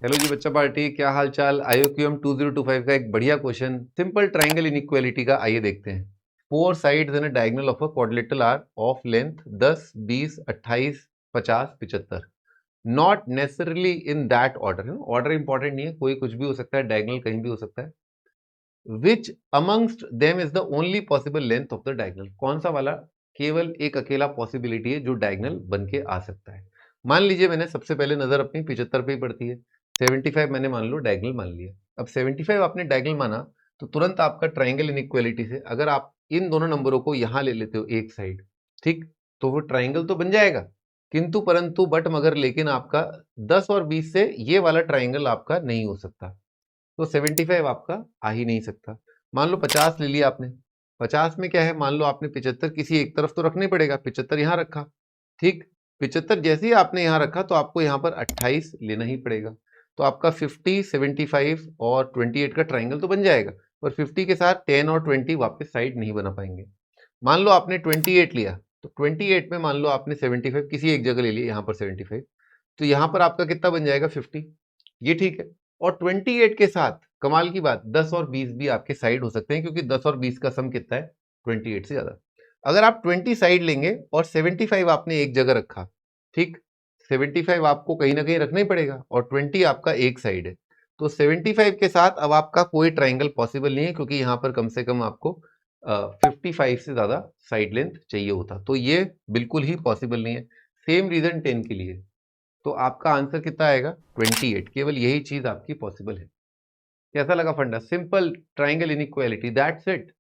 Hello जी बच्चा party, क्या हाल चाल। IOQM 2025 का एक बढ़िया क्वेश्चन सिंपल ट्राइंगल इनइक्वालिटी का, आइए देखते हैं। Four sides in a diagonal of a quadrilateral are of length 10, 20, 28, 50, 75। Not necessarily in that order. Order important नहीं है, कोई कुछ भी हो सकता है, डायगोनल कहीं भी हो सकता है। Which amongst them is the only possible length of the diagonal. कौन सा वाला केवल एक अकेला पॉसिबिलिटी है जो डायगोनल बन के आ सकता है। मान लीजिए मैंने सबसे पहले नजर अपनी 75 पे ही पड़ती है। 75 मैंने मान लो डायगोनल मान लिया। अब 75 आपने डायगोनल माना तो तुरंत आपका ट्राइंगल इनइक्वालिटी से अगर आप इन दोनों नंबरों को यहां ले लेते हो एक साइड, ठीक, तो वो ट्राइंगल तो बन जाएगा। किंतु परंतु बट मगर लेकिन आपका 10 और 20 से ये वाला ट्राइंगल आपका नहीं हो सकता। तो 75 आपका आ ही नहीं सकता। मान लो 50 ले लिया आपने। 50 में क्या है, मान लो आपने 75 किसी एक तरफ तो रखना ही पड़ेगा। 75 यहां रखा, ठीक। 75 जैसे ही आपने यहां रखा तो आपको यहां पर 28 लेना ही पड़ेगा। तो आपका 50, 75 और 28 का ट्राइंगल तो बन जाएगा, पर 50 के साथ 10 और 20 वापस साइड नहीं बना पाएंगे। मान लो आपने 28 लिया, तो 28 में मान लो आपने 75 किसी एक जगह ले लिया, यहां पर 75, तो यहां पर आपका कितना बन जाएगा, 50। ये ठीक है। और 28 के साथ कमाल की बात 10 और 20 भी आपके साइड हो सकते हैं, क्योंकि 10 और 20 का सम कितना है, 28 से ज्यादा। अगर आप 20 साइड लेंगे और 75 आपने एक जगह रखा, ठीक, 75 आपको कहीं ना कहीं रखना ही पड़ेगा और 20 आपका एक साइड है। तो 75 के साथ अब आपका कोई ट्राइंगल पॉसिबल नहीं है, क्योंकि यहां पर कम से कम आपको 55 से ज्यादा साइड लेंथ चाहिए होता, तो ये बिल्कुल ही पॉसिबल नहीं है। सेम रीजन 10 के लिए। तो आपका आंसर कितना आएगा, 28। केवल यही चीज आपकी पॉसिबल है। कैसा लगा फंडा, simple triangle inequality, that's it.